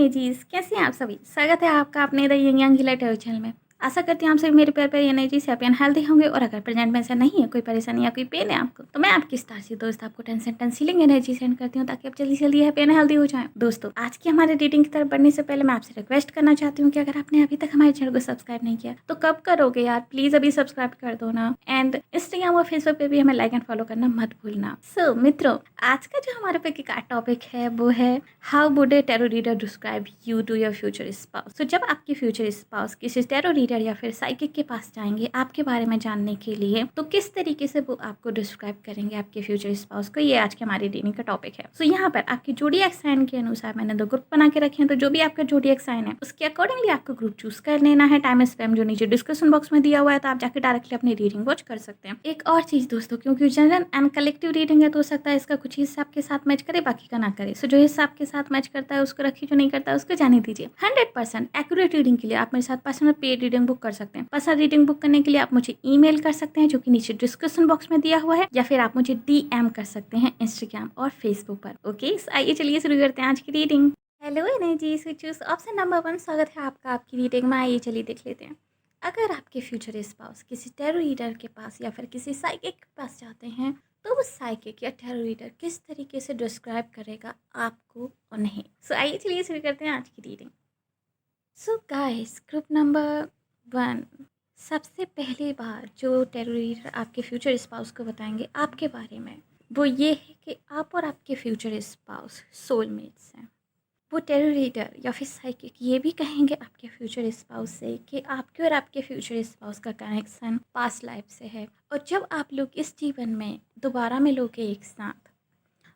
Energies, कैसे हैं आप सभी। स्वागत है आपका अपने the young young healer tarot channel में। आशा करती हूँ आप सभी मेरे प्यार प्यारी एनर्जीज हैप्पी एंड हेल्दी होंगे। और अगर प्रेजेंट में ऐसा नहीं है, कोई परेशानी या कोई पेन है आपको, तो मैं आपकी स्टार सी दोस्त आपको टेंस हीलिंग एनर्जी सेंड करती हूँ ताकि आप जल्दी जल्दी हैप्पी एंड हेल्दी हो जाएं। दोस्तों, आज की हमारे रीडिंग की तरफ बढ़ने से पहले मैं आपसे रिक्वेस्ट करना चाहती हूँ कि अगर आपने अभी तक हमारे चैनल को सब्सक्राइब नहीं किया तो कब करोगे यार, प्लीज अभी सब्सक्राइब कर दो ना। एंड इंस्टाग्राम और फेसबुक पे भी हमें लाइक एंड फॉलो करना मत भूलना। सो मित्रों, आज का जो हमारे पे का टॉपिक है वो है how would a tarot reader describe you to your future spouse. तो जब आपकी फ्यूचर स्पाउस किसी टैरो रीडर या फिर साइकिक के पास जाएंगे आपके बारे में जानने के लिए, तो किस तरीके से वो आपको डिस्क्राइब करेंगे आपके फ्यूचर स्पाउस को, ये आज के हमारे रीडिंग का टॉपिक है। सो यहाँ पर आपकी जोडिएक साइन के अनुसार मैंने 2 ग्रुप बना के रखे हैं। तो जो भी आपका जोडिएक साइन है उसके अकॉर्डिंगली आपको ग्रुप चूज कर लेना है। टाइम स्पैम जो नीचे डिस्क्रिप्शन बॉक्स में दिया हुआ है, तो आप जाकर डायरेक्टली अपनी रीडिंग वॉच कर सकते हैं। एक और चीज दोस्तों, क्योंकि जनरल एंड कलेक्टिव रीडिंग है तो हो सकता है इसका कुछ हिस्सा आपके साथ मैच करे, बाकी का ना करे। सो जो हिस्सा आपके साथ मैच करता है उसको रखिए, जो नहीं करता है उसको जाने दीजिए। 100% एक्यूरेट रीडिंग के लिए आप मेरे साथ पर्सनल पेड रीडिंग बुक कर सकते हैं। पर्सनल रीडिंग बुक करने के लिए आप मुझे ईमेल कर सकते हैं जो कि नीचे डिस्क्रिप्शन बॉक्स में दिया हुआ है, या फिर आप मुझे डीएम कर सकते हैं इंस्टाग्राम और फेसबुक पर। ओके, आइए चलिए शुरू करते हैं आज की reading. Hello energy, choose option number 1, स्वागत है आपका आपकी रीडिंग में। आइए चलिए देख लेते हैं। अगर आपके फ्यूचर स्पाउस किसी टैरो रीडर के पास या फिर किसी साइकिक के पास जाते हैं, तो वो साइकिक या टैरो रीडर किस तरीके से डिस्क्राइब करेगा आपको और नहीं। सो आइए चलिए शुरू करते हैं आज की reading. So guys, group number 1, सबसे पहली बार जो टैरो रीडर आपके फ्यूचर स्पाउस को बताएंगे आपके बारे में, वो ये है कि आप और आपके फ्यूचर स्पाउस सोलमेट्स हैं। वो टैरो रीडर या फिर साइकिक ये भी कहेंगे आपके फ्यूचर स्पाउस से कि आपके और आपके फ्यूचर स्पाउस का कनेक्शन पास्ट लाइफ से है, और जब आप लोग इस जीवन में दोबारा मिलोगे एक साथ,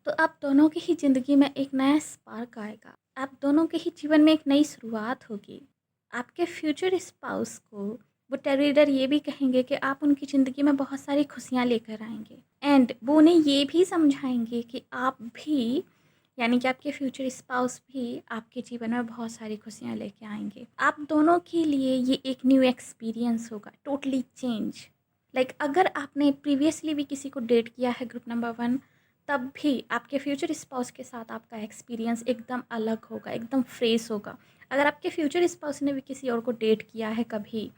तो आप दोनों की ही ज़िंदगी में एक नया स्पार्क आएगा। आप दोनों के ही जीवन में एक नई शुरुआत होगी। आपके फ्यूचर स्पाउस को वो टैरो रीडर ये भी कहेंगे कि आप उनकी ज़िंदगी में बहुत सारी खुशियाँ लेकर आएंगे, एंड वो उन्हें ये भी समझाएंगे कि आप भी, यानी कि आपके फ्यूचर स्पाउस भी आपके जीवन में बहुत सारी खुशियाँ लेके आएंगे। आप दोनों के लिए ये एक न्यू एक्सपीरियंस होगा, टोटली चेंज। लाइक अगर आपने प्रीवियसली भी किसी को डेट किया है ग्रुप नंबर 1, तब भी आपके फ्यूचर स्पाउस के साथ आपका एक्सपीरियंस एकदम अलग होगा, एकदम फ्रेश होगा। अगर आपके फ्यूचर स्पाउस ने भी किसी और को डेट किया है कभी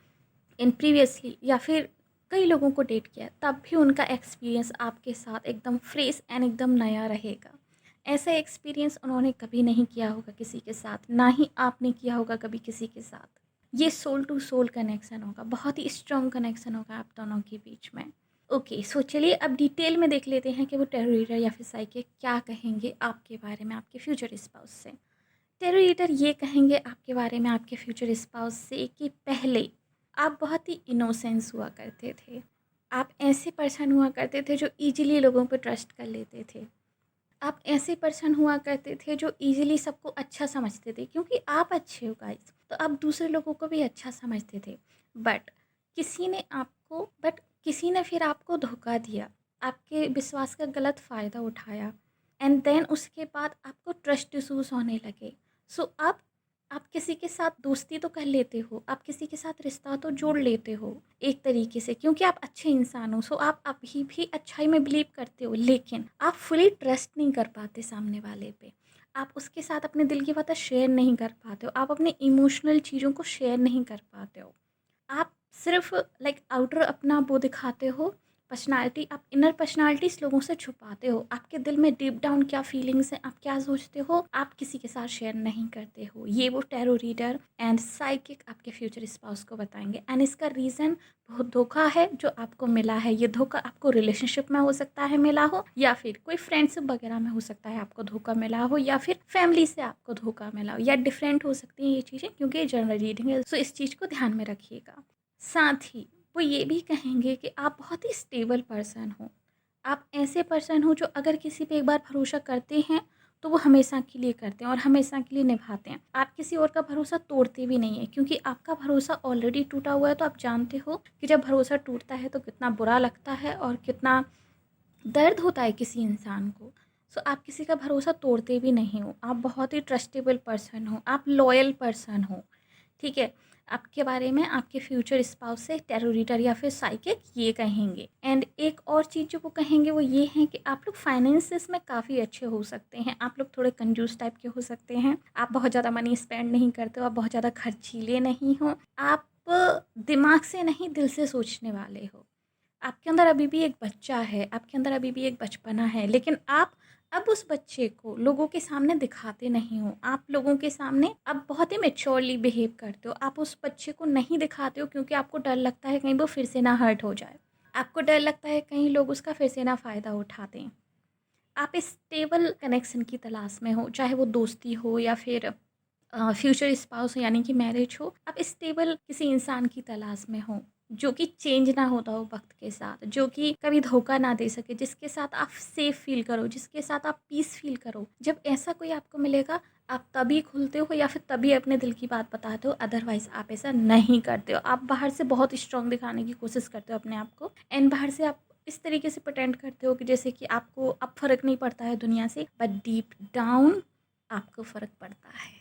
इन प्रीवियसली, या फिर कई लोगों को डेट किया है, तब भी उनका एक्सपीरियंस आपके साथ एकदम फ्रेश एंड एकदम नया रहेगा। ऐसा एक्सपीरियंस उन्होंने कभी नहीं किया होगा किसी के साथ, ना ही आपने किया होगा कभी किसी के साथ। ये सोल टू सोल कनेक्शन होगा, बहुत ही स्ट्रॉन्ग कनेक्शन होगा आप दोनों के बीच में। ओके, सो चलिए अब डिटेल में देख लेते हैं कि वो टैरो रीडर या फिर साइकिक क्या कहेंगे आपके बारे में आपके फ्यूचर स्पाउस से। टैरो रीडर ये कहेंगे आपके बारे में आपके फ्यूचर स्पाउस से कि पहले आप बहुत ही इनोसेंस हुआ करते थे। आप ऐसे पर्सन हुआ करते थे जो ईजिली लोगों पर ट्रस्ट कर लेते थे। आप ऐसे पर्सन हुआ करते थे जो ईजिली सबको अच्छा समझते थे, क्योंकि आप अच्छे हो गाइस, तो आप दूसरे लोगों को भी अच्छा समझते थे। बट किसी ने फिर आपको धोखा दिया, आपके विश्वास का गलत फ़ायदा उठाया, एंड देन उसके बाद आपको ट्रस्ट इशूज़ होने लगे। सो अब आप किसी के साथ दोस्ती तो कर लेते हो, आप किसी के साथ रिश्ता तो जोड़ लेते हो एक तरीके से, क्योंकि आप अच्छे इंसान हो। सो आप अभी भी अच्छाई में बिलीव करते हो, लेकिन आप फुली ट्रस्ट नहीं कर पाते सामने वाले पे। आप उसके साथ अपने दिल की बातें शेयर नहीं कर पाते हो, आप अपने इमोशनल चीज़ों को शेयर नहीं कर पाते हो। आप सिर्फ लाइक आउटर अपना वो दिखाते हो पर्सनालिटी, आप इनर पर्सनालिटीज लोगों से छुपाते हो। आपके दिल में डीप डाउन क्या फीलिंग्स हैं, आप क्या सोचते हो, आप किसी के साथ शेयर नहीं करते हो। ये वो टैरो रीडर एंड साइकिक आपके फ्यूचर स्पाउस को बताएंगे, एंड इसका रीज़न बहुत धोखा है जो आपको मिला है। ये धोखा आपको रिलेशनशिप में हो सकता है मिला हो, या फिर कोई फ्रेंडशिप वगैरह में हो सकता है आपको धोखा मिला हो, या फिर फैमिली से आपको धोखा मिला हो, या डिफरेंट हो सकती हैं ये चीज़ें, क्योंकि ये जनरल रीडिंग है। सो इस चीज़ को ध्यान में रखिएगा। साथ ही वो ये भी कहेंगे कि आप बहुत ही स्टेबल पर्सन हो। आप ऐसे पर्सन हो जो अगर किसी पे एक बार भरोसा करते हैं तो वो हमेशा के लिए करते हैं और हमेशा के लिए निभाते हैं। आप किसी और का भरोसा तोड़ते भी नहीं है, क्योंकि आपका भरोसा ऑलरेडी टूटा हुआ है। तो आप जानते हो कि जब भरोसा टूटता है तो कितना बुरा लगता है और कितना दर्द होता है किसी इंसान को। सो आप किसी का भरोसा तोड़ते भी नहीं हो, आप बहुत ही ट्रस्टेबल पर्सन हो, आप लॉयल पर्सन हो, ठीक है। आपके बारे में आपके फ्यूचर स्पाउस से टैरो रीडर या फिर साइकिक ये कहेंगे। एंड एक और चीज़ जो वो कहेंगे वो ये है कि आप लोग फाइनेंसिस में काफ़ी अच्छे हो सकते हैं, आप लोग थोड़े कंजूस टाइप के हो सकते हैं, आप बहुत ज़्यादा मनी स्पेंड नहीं करते हो, आप बहुत ज़्यादा खर्चीले नहीं हो, आप दिमाग से नहीं दिल से सोचने वाले हो। आपके अंदर अभी भी एक बच्चा है, आपके अंदर अभी भी एक बचपना है, लेकिन आप अब उस बच्चे को लोगों के सामने दिखाते नहीं हो। आप लोगों के सामने अब बहुत ही मैच्योरली बिहेव करते हो। आप उस बच्चे को नहीं दिखाते हो क्योंकि आपको डर लगता है कहीं वो फिर से ना हर्ट हो जाए। आपको डर लगता है कहीं लोग उसका फिर से ना फ़ायदा उठा दें। आप स्टेबल कनेक्शन की तलाश में हो, चाहे वो दोस्ती हो या फिर फ्यूचर स्पाउस हो यानी कि मैरिज हो। आप स्टेबल किसी इंसान की तलाश में हो जो कि चेंज ना होता हो वक्त के साथ, जो कि कभी धोखा ना दे सके, जिसके साथ आप सेफ फील करो, जिसके साथ आप पीस फील करो। जब ऐसा कोई आपको मिलेगा आप तभी खुलते हो या फिर तभी अपने दिल की बात बताते हो, अदरवाइज आप ऐसा नहीं करते हो। आप बाहर से बहुत स्ट्रांग दिखाने की कोशिश करते हो अपने आप को, एंड बाहर से आप इस तरीके से प्रटेंड करते हो कि जैसे कि आपको अब फ़र्क नहीं पड़ता है दुनिया से, बट डीप डाउन आपको फ़र्क पड़ता है।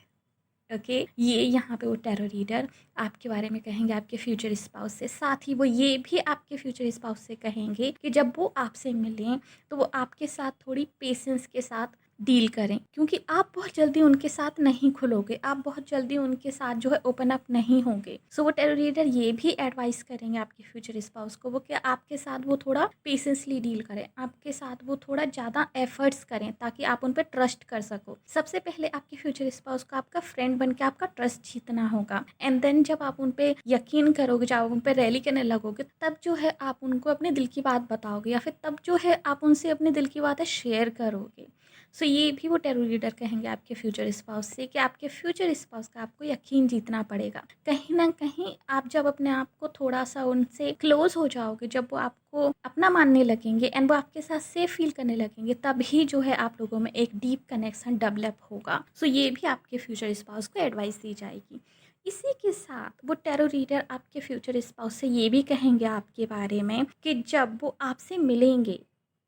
ओके, ये यहाँ पे वो टैरो रीडर आपके बारे में कहेंगे आपके फ्यूचर स्पाउस से। साथ ही वो ये भी आपके फ्यूचर स्पाउस से कहेंगे कि जब वो आपसे मिलें तो वो आपके साथ थोड़ी पेशेंस के साथ डील करें, क्योंकि आप बहुत जल्दी उनके साथ नहीं खुलोगे, आप बहुत जल्दी उनके साथ जो है ओपन अप नहीं होंगे। सो वो टैरो रीडर ये भी एडवाइस करेंगे आपके फ्यूचर स्पाउस को वो कि आपके साथ वो थोड़ा पेशेंसली डील करें, आपके साथ वो थोड़ा ज़्यादा एफर्ट्स करें ताकि आप उन पर ट्रस्ट कर सको। सबसे पहले आपके फ्यूचर स्पाउस को आपका फ्रेंड बन के आपका ट्रस्ट जीतना होगा, एंड देन जब आप उन पर यकीन करोगे, जब आप उन पर रैली करने लगोगे, तब जो है आप उनको अपने दिल की बात बताओगे या फिर तब जो है आप उनसे अपने दिल की बातें शेयर करोगे। सो ये भी वो टैरो रीडर कहेंगे आपके फ्यूचर स्पाउस से कि आपके फ्यूचर स्पाउस का आपको यकीन जीतना पड़ेगा। कहीं ना कहीं आप जब अपने आप को थोड़ा सा उनसे क्लोज हो जाओगे, जब वो आपको अपना मानने लगेंगे एंड वो आपके साथ सेफ फील करने लगेंगे, तभी जो है आप लोगों में एक डीप कनेक्शन डेवलप होगा। सो ये भी आपके फ्यूचर स्पाउस को एडवाइस दी जाएगी। इसी के साथ वो टैरो रीडर आपके फ्यूचर स्पाउस से ये भी कहेंगे आपके बारे में कि जब वो आपसे मिलेंगे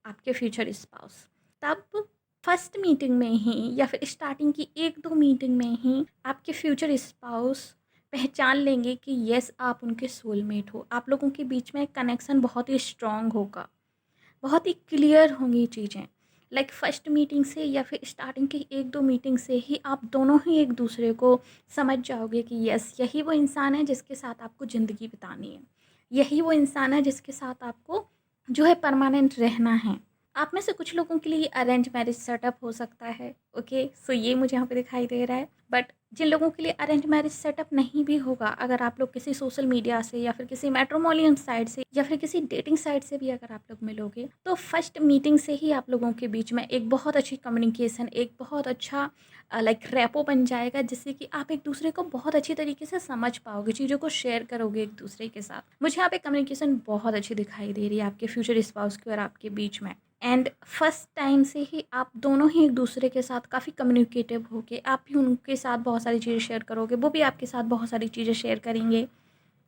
आपके फ्यूचर स्पाउस, तब फर्स्ट मीटिंग में ही या फिर स्टार्टिंग की 1-2 मीटिंग में ही आपके फ्यूचर स्पाउस पहचान लेंगे कि येस आप उनके सोलमेट हो। आप लोगों के बीच में कनेक्शन बहुत ही स्ट्रॉन्ग होगा, बहुत ही क्लियर होंगी चीज़ें। लाइक फर्स्ट मीटिंग से या फिर स्टार्टिंग की 1-2 मीटिंग से ही आप दोनों ही एक दूसरे को समझ जाओगे कि यस यही वो इंसान है जिसके साथ आपको ज़िंदगी बितानी है, यही वो इंसान है जिसके साथ आपको जो है परमानेंट रहना है। आप में से कुछ लोगों के लिए अरेंज मैरिज सेटअप हो सकता है। ओके, सो ये मुझे यहाँ पे दिखाई दे रहा है। बट जिन लोगों के लिए अरेंज मैरिज सेटअप नहीं भी होगा, अगर आप लोग किसी सोशल मीडिया से या फिर किसी मैट्रिमोनियल साइट से या फिर किसी डेटिंग साइट से भी अगर आप लोग मिलोगे, तो फर्स्ट मीटिंग से ही आप लोगों के बीच में एक बहुत अच्छी कम्युनिकेशन, एक बहुत अच्छा लाइक रैपो बन जाएगा, जिससे कि आप एक दूसरे को बहुत अच्छी तरीके से समझ पाओगे, चीज़ों को शेयर करोगे एक दूसरे के साथ। मुझे यहाँ पे कम्युनिकेशन बहुत अच्छी दिखाई दे रही है आपके फ्यूचर स्पाउस की और आपके बीच में। एंड फर्स्ट टाइम से ही आप दोनों ही एक दूसरे के साथ काफ़ी कम्युनिकेटिव होके आप भी उनके साथ बहुत सारी चीज़ें शेयर करोगे, वो भी आपके साथ बहुत सारी चीज़ें शेयर करेंगे,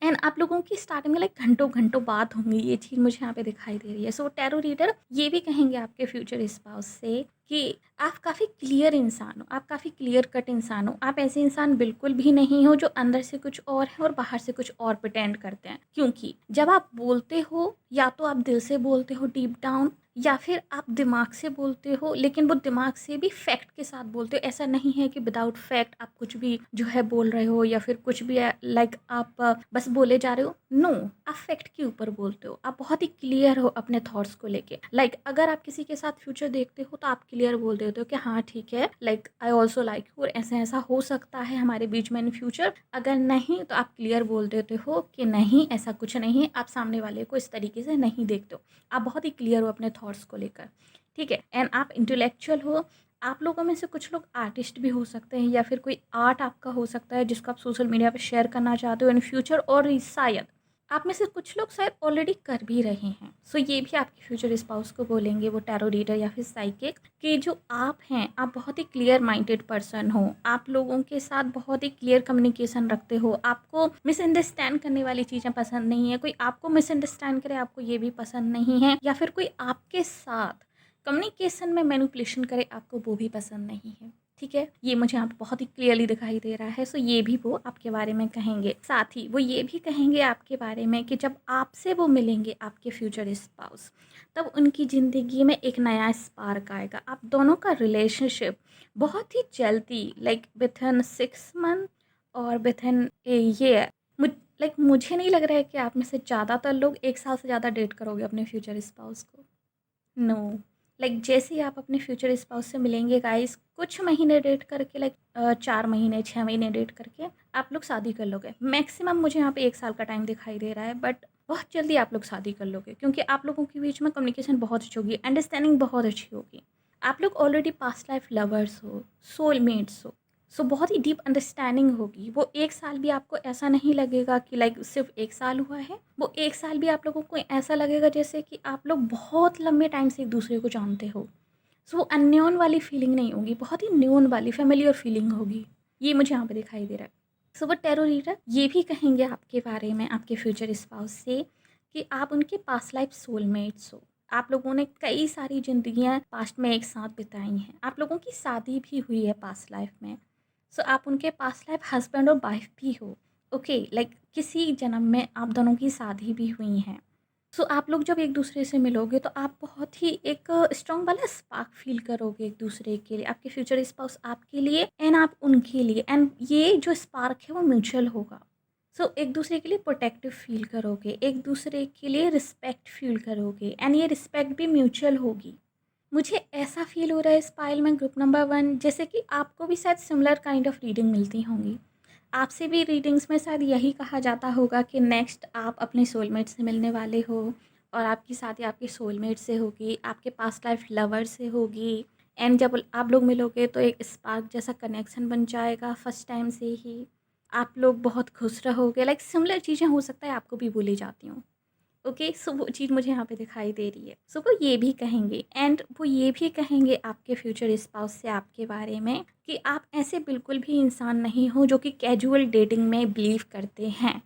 एंड आप लोगों की स्टार्टिंग में लाइक घंटों घंटों बात होंगी। ये चीज़ मुझे यहाँ पे दिखाई दे रही है। सो टैरो रीडर ये भी कहेंगे आपके फ्यूचर स्पाउस से कि आप काफ़ी क्लियर इंसान हो, आप काफ़ी क्लियर कट इंसान हो। आप ऐसे इंसान बिल्कुल भी नहीं हो जो अंदर से कुछ और है और बाहर से कुछ और प्रिटेंड करते हैं, क्योंकि जब आप बोलते हो या तो आप दिल से बोलते हो डीप डाउन, या फिर आप दिमाग से बोलते हो, लेकिन वो दिमाग से भी फैक्ट के साथ बोलते हो। ऐसा नहीं है कि विदाउट फैक्ट आप कुछ भी जो है बोल रहे हो या फिर कुछ भी लाइक आप बस बोले जा रहे हो। नो, आप फैक्ट के ऊपर बोलते हो। आप बहुत ही क्लियर हो अपने थॉट्स को लेके। लाइक अगर आप किसी के साथ फ्यूचर देखते हो तो आप क्लियर बोल देते हो कि हाँ ठीक है, like I also like you, और ऐसा ऐसा हो सकता है हमारे बीच में इन फ्यूचर। अगर नहीं तो आप क्लियर बोल देते हो कि नहीं ऐसा कुछ नहीं है, आप सामने वाले को इस तरीके से नहीं देखते हो। आप बहुत ही क्लियर हो अपने थॉट्स को लेकर, ठीक है। एंड आप इंटेलेक्चुअल हो। आप लोगों में से कुछ लोग आर्टिस्ट भी हो सकते हैं या फिर कोई आर्ट आपका हो सकता है जिसको आप सोशल मीडिया पे शेयर करना चाहते हो इन फ्यूचर, और शायद आप में से कुछ लोग शायद ऑलरेडी कर भी रहे हैं। सो ये भी आपके फ्यूचर स्पाउस को बोलेंगे वो टैरो रीडर या फिर साइकिक कि जो आप हैं, आप बहुत ही क्लियर माइंडेड पर्सन हो। आप लोगों के साथ बहुत ही क्लियर कम्युनिकेशन रखते हो। आपको मिसअंडरस्टैंड करने वाली चीज़ें पसंद नहीं है। कोई आपको मिसअंडरस्टैंड करे, आपको ये भी पसंद नहीं है, या फिर कोई आपके साथ कम्युनिकेशन में मैनिपुलेशन करे, आपको वो भी पसंद नहीं है, ठीक है, ये मुझे यहाँ पे बहुत ही क्लियरली दिखाई दे रहा है। सो ये भी वो आपके बारे में कहेंगे। साथ ही वो ये भी कहेंगे आपके बारे में कि जब आपसे वो मिलेंगे आपके फ्यूचर स्पाउस, तब उनकी ज़िंदगी में एक नया स्पार्क आएगा। आप दोनों का रिलेशनशिप बहुत ही जल्दी, लाइक विथिन 6 मंथ और विथिन ए ईयर, मुझे नहीं लग रहा है कि आप में से ज़्यादातर लोग 1 साल से ज़्यादा डेट करोगे अपने फ्यूचर स्पाउस को। नो, जैसे ही आप अपने फ्यूचर स्पाउस से मिलेंगे गाइस, कुछ महीने डेट करके, 4 महीने 6 महीने डेट करके आप लोग शादी कर लोगे। मैक्सिमम मुझे यहाँ पे 1 साल का टाइम दिखाई दे रहा है, बट बहुत जल्दी आप लोग शादी कर लोगे, क्योंकि आप लोगों के बीच में कम्युनिकेशन बहुत अच्छी होगी, अंडरस्टैंडिंग बहुत अच्छी होगी। आप लोग ऑलरेडी पास्ट लाइफ लवर्स हो, सोलमेट्स हो। सो बहुत ही डीप अंडरस्टैंडिंग होगी। वो 1 साल भी आपको ऐसा नहीं लगेगा कि सिर्फ 1 साल हुआ है। वो 1 साल भी आप लोगों को ऐसा लगेगा जैसे कि आप लोग बहुत लंबे टाइम से एक दूसरे को जानते हो। सो वो अननोन वाली फीलिंग नहीं होगी, बहुत ही न्योन वाली फैमिलियर फीलिंग होगी। ये मुझे यहाँ पे दिखाई दे रहा है। सो वो टैरो रीडर ये भी कहेंगे आपके बारे में, आपके फ्यूचर स्पाउस से, कि आप उनके पास्ट लाइफ सोलमेट्स हो। आप लोगों ने कई सारी ज़िंदगियाँ पास्ट में एक साथ बिताई हैं। आप लोगों की शादी भी हुई है पास्ट लाइफ में। सो आप उनके पास्ट लाइफ हस्बैंड और वाइफ भी हो। ओके, किसी जन्म में आप दोनों की शादी भी हुई हैं। सो आप लोग जब एक दूसरे से मिलोगे तो आप बहुत ही एक स्ट्रॉन्ग वाला स्पार्क फील करोगे एक दूसरे के लिए, आपके फ्यूचर स्पाउस आपके लिए एंड आप उनके लिए। एंड ये जो स्पार्क है वो म्यूचुअल होगा। सो एक दूसरे के लिए प्रोटेक्टिव फील करोगे, एक दूसरे के लिए रिस्पेक्ट फील करोगे, एंड ये रिस्पेक्ट भी म्यूचुअल होगी। मुझे ऐसा फ़ील हो रहा है इस पाइल में ग्रुप नंबर 1, जैसे कि आपको भी शायद सिमिलर काइंड ऑफ रीडिंग मिलती होंगी। आपसे भी रीडिंग्स में शायद यही कहा जाता होगा कि नेक्स्ट आप अपने सोलमेट से मिलने वाले हो, और आपकी शादी आपके सोलमेट से होगी, आपके पास्ट लाइफ लवर से होगी। एंड जब आप लोग मिलोगे तो एक स्पार्क जैसा कनेक्शन बन जाएगा फर्स्ट टाइम से ही। आप लोग बहुत खुश रहोगे। सिमिलर चीज़ें हो सकता है आपको भी बोली जाती हों। ओके, सो वो चीज़ मुझे यहाँ पे दिखाई दे रही है। सो वो ये भी कहेंगे, एंड वो ये भी कहेंगे आपके फ्यूचर स्पाउस से आपके बारे में, कि आप ऐसे बिल्कुल भी इंसान नहीं हो जो कि कैजुअल डेटिंग में बिलीव करते हैं।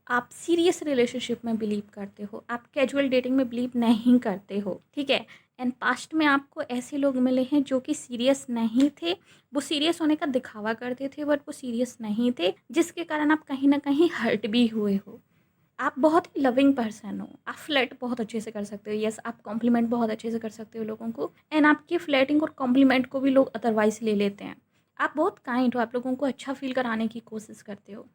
आप सीरियस रिलेशनशिप में बिलीव करते हो, आप कैजुअल डेटिंग में बिलीव नहीं करते हो, ठीक है। एंड पास्ट में आपको ऐसे लोग मिले हैं जो कि सीरियस नहीं थे। वो सीरियस होने का दिखावा करते थे, बट वो सीरियस नहीं थे, जिसके कारण आप कहीं ना कहीं हर्ट भी हुए हो। आप बहुत ही लविंग पर्सन हो, आप फ्लर्ट बहुत अच्छे से कर सकते हो। यस, आप कॉम्प्लीमेंट बहुत अच्छे से कर सकते हो लोगों को, एंड आपकी फ्लर्टिंग और कॉम्प्लीमेंट को भी लोग अदरवाइज ले लेते हैं। आप बहुत काइंड हो, आप लोगों को अच्छा फील कराने की कोशिश करते हो।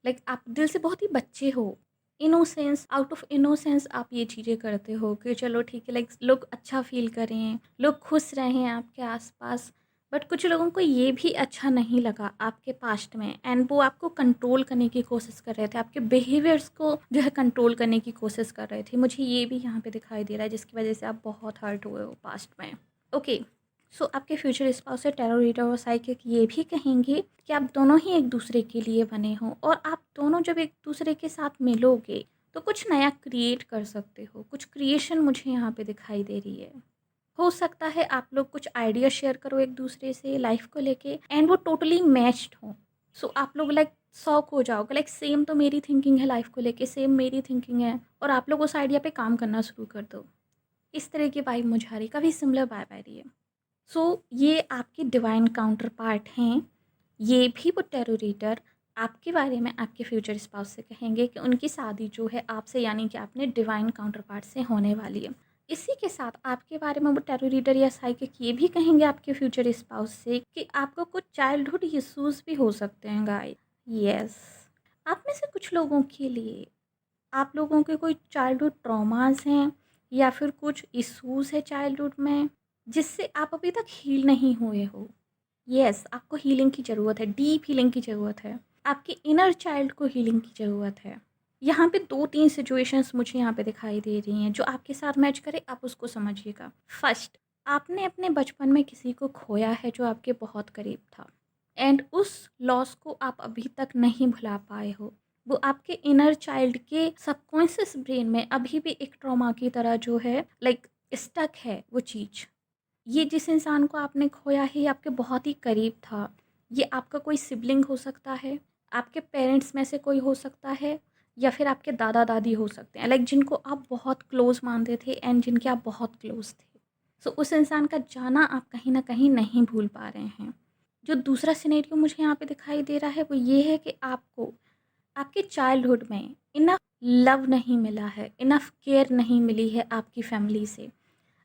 आप दिल से बहुत ही बच्चे हो। इनोसेंस, आउट ऑफ इनोसेंस आप ये चीज़ें करते हो कि चलो ठीक है, लोग अच्छा फील करें, लोग खुश रहें आपके आसपास। बट कुछ लोगों को ये भी अच्छा नहीं लगा आपके पास्ट में, एंड वो आपको कंट्रोल करने की कोशिश कर रहे थे, आपके बिहेवियर्स को जो है कंट्रोल करने की कोशिश कर रहे थे। मुझे ये भी यहाँ पे दिखाई दे रहा है, जिसकी वजह से आप बहुत हर्ट हुए हो पास्ट में। ओके, सो आपके फ्यूचर स्पाउस से टैरो रीडर और साइकिक ये भी कहेंगे कि आप दोनों ही एक दूसरे के लिए बने हो, और आप दोनों जब एक दूसरे के साथ मिलोगे तो कुछ नया क्रिएट कर सकते हो। कुछ क्रिएशन मुझे यहाँ पे दिखाई दे रही है। हो सकता है आप लोग कुछ आइडिया शेयर करो एक दूसरे से लाइफ को लेके, एंड वो टोटली मैच्ड हो। सो आप लोग शॉक हो जाओगे, सेम तो मेरी थिंकिंग है लाइफ को लेके, सेम मेरी थिंकिंग है, और आप लोग उस आइडिया पे काम करना शुरू कर दो। इस तरह की वाइब मुझे आ रही, काफ़ी सिमिलर वाइब आ रही है। सो ये आपके डिवाइन काउंटर पार्ट हैं। ये भी वो टैरो रीडर आपके बारे में आपके फ्यूचर स्पाउस से कहेंगे कि उनकी शादी जो है आपसे, यानी कि आपने डिवाइन काउंटर पार्ट से होने वाली है। इसी के साथ आपके बारे में वो टैरो रीडर या साइकिक ये भी कहेंगे आपके फ्यूचर स्पाउस से कि आपको कुछ चाइल्डहुड इश्यूज भी हो सकते हैं गाइस। यस, आप में से कुछ लोगों के लिए, आप लोगों के कोई चाइल्डहुड ट्रॉमास हैं, या फिर कुछ इश्यूज है चाइल्डहुड में जिससे आप अभी तक हील नहीं हुए हो। यस, आपको हीलिंग की ज़रूरत है, डीप हीलिंग की ज़रूरत है। आपके इनर चाइल्ड को हीलिंग की ज़रूरत है। यहाँ पे 2-3 सिचुएशंस मुझे यहाँ पे दिखाई दे रही हैं जो आपके साथ मैच करे, आप उसको समझिएगा। फर्स्ट, आपने अपने बचपन में किसी को खोया है जो आपके बहुत करीब था, एंड उस लॉस को आप अभी तक नहीं भुला पाए हो। वो आपके इनर चाइल्ड के सबकॉन्शियस ब्रेन में अभी भी एक ट्रॉमा की तरह जो है स्टक है वो चीज़। ये जिस इंसान को आपने खोया है ये आपके बहुत ही करीब था। ये आपका कोई सिबलिंग हो सकता है, आपके पेरेंट्स में से कोई हो सकता है, या फिर आपके दादा दादी हो सकते हैं, जिनको आप बहुत क्लोज़ मानते थे एंड जिनके आप बहुत क्लोज़ थे। सो उस इंसान का जाना आप कहीं ना कहीं नहीं भूल पा रहे हैं। जो दूसरा सिनेरियो मुझे यहाँ पे दिखाई दे रहा है वो ये है कि आपको आपके चाइल्डहुड में इनफ लव नहीं मिला है, इनफ केयर नहीं मिली है आपकी फैमिली से।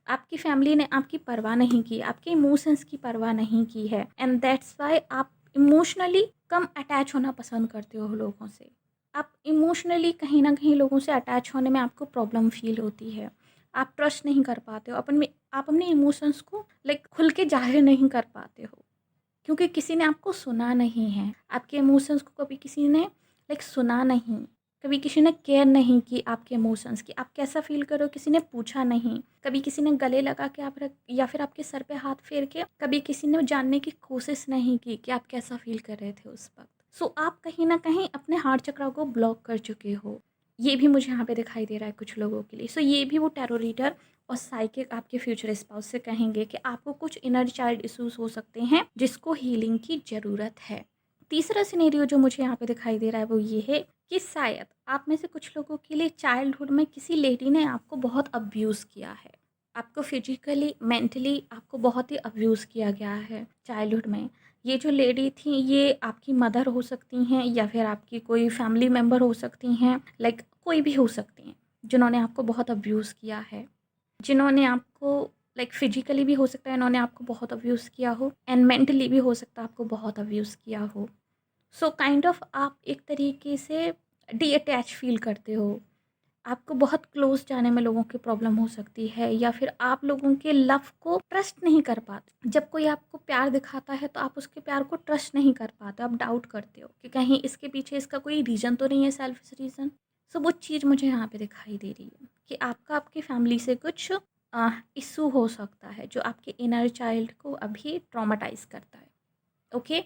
आपकी फैमिली ने आपकी परवाह नहीं की, आपके इमोशंस की परवाह नहीं की है, एंड दैट्स वाई आप इमोशनली कम अटैच होना पसंद करते हो लोगों से। आप इमोशनली कहीं ना कहीं लोगों से अटैच होने में आपको प्रॉब्लम फील होती है। आप ट्रस्ट नहीं कर पाते हो अपन में, आप अपने इमोशंस को खुल के जाहिर नहीं कर पाते हो, क्योंकि किसी ने आपको सुना नहीं है। आपके इमोशंस को कभी किसी ने सुना नहीं, कभी किसी ने केयर नहीं की आपके इमोशंस की। आप कैसा फ़ील कर रहे हो किसी ने पूछा नहीं, कभी किसी ने गले लगा के आप रख या फिर आपके सर पे हाथ फेर के कभी किसी ने जानने की कोशिश नहीं की कि आप कैसा फ़ील कर रहे थे उस वक़्त। सो आप कहीं न कहीं अपने हार्ट चक्र को ब्लॉक कर चुके हो। ये भी मुझे यहाँ पे दिखाई दे रहा है कुछ लोगों के लिए। सो ये भी वो टैरो रीडर और साइकिक आपके फ्यूचर स्पाउस से कहेंगे कि आपको कुछ इनर चाइल्ड इश्यूज हो सकते हैं जिसको हीलिंग की ज़रूरत है। तीसरा सिनेरियो जो मुझे यहाँ पे दिखाई दे रहा है वो ये है कि शायद आप में से कुछ लोगों के लिए चाइल्डहुड में किसी लेडी ने आपको बहुत अब्यूज़ किया है। आपको फिजिकली मेंटली आपको बहुत ही अब्यूज़ किया गया है चाइल्डहुड में। ये जो लेडी थी ये आपकी मदर हो सकती हैं या फिर आपकी कोई फैमिली मेम्बर हो सकती हैं, कोई भी हो सकती हैं जिन्होंने आपको बहुत अब्यूज़ किया है, जिन्होंने आपको फिजिकली भी हो सकता है इन्होंने आपको बहुत अब्यूज़ किया हो, एंड मेंटली भी हो सकता है आपको बहुत अब्यूज़ किया हो। सो काइंड ऑफ आप एक तरीके से डी अटैच फील करते हो। आपको बहुत क्लोज जाने में लोगों की प्रॉब्लम हो सकती है, या फिर आप लोगों के लव को ट्रस्ट नहीं कर पाते। जब कोई आपको प्यार दिखाता है तो आप उसके प्यार को ट्रस्ट नहीं कर पाते, आप डाउट करते हो कि कहीं इसके पीछे इसका कोई रीज़न तो नहीं है, सेल्फिश रीज़न। सो वो चीज़ मुझे यहाँ पे दिखाई दे रही है कि आपका आपकी फैमिली से कुछ इशू हो सकता है जो आपके इनर चाइल्ड को अभी ट्रॉमाटाइज करता है। ओके,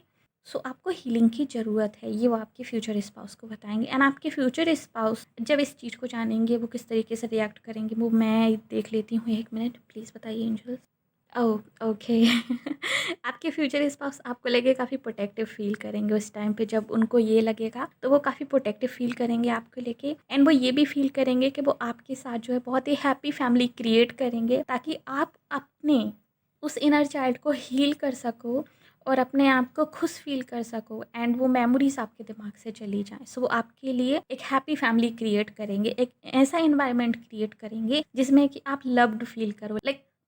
सो आपको हीलिंग की ज़रूरत है, ये वो आपके फ्यूचर स्पाउस को बताएंगे। एंड आपके फ्यूचर स्पाउस जब इस चीज़ को जानेंगे वो किस तरीके से रिएक्ट करेंगे वो मैं देख लेती हूँ। एक मिनट प्लीज़ बताइए एंजल्स। ओह, ओके। आपके फ्यूचर स्पाउस आपको लगे काफ़ी प्रोटेक्टिव फील करेंगे उस टाइम पे। जब उनको ये लगेगा तो वो काफ़ी प्रोटेक्टिव फील करेंगे आपको लेके, एंड वो ये भी फील करेंगे कि वो आपके साथ जो है बहुत ही हैप्पी फैमिली क्रिएट करेंगे ताकि आप अपने उस इनर चाइल्ड को हील कर सको और अपने आप को खुश फील कर सको, एंड वो मेमोरीज आपके दिमाग से चली जाएं। सो वो आपके लिए एक हैप्पी फैमिली क्रिएट करेंगे, एक ऐसा इन्वायरमेंट क्रिएट करेंगे जिसमें कि आप लव्ड फील करो।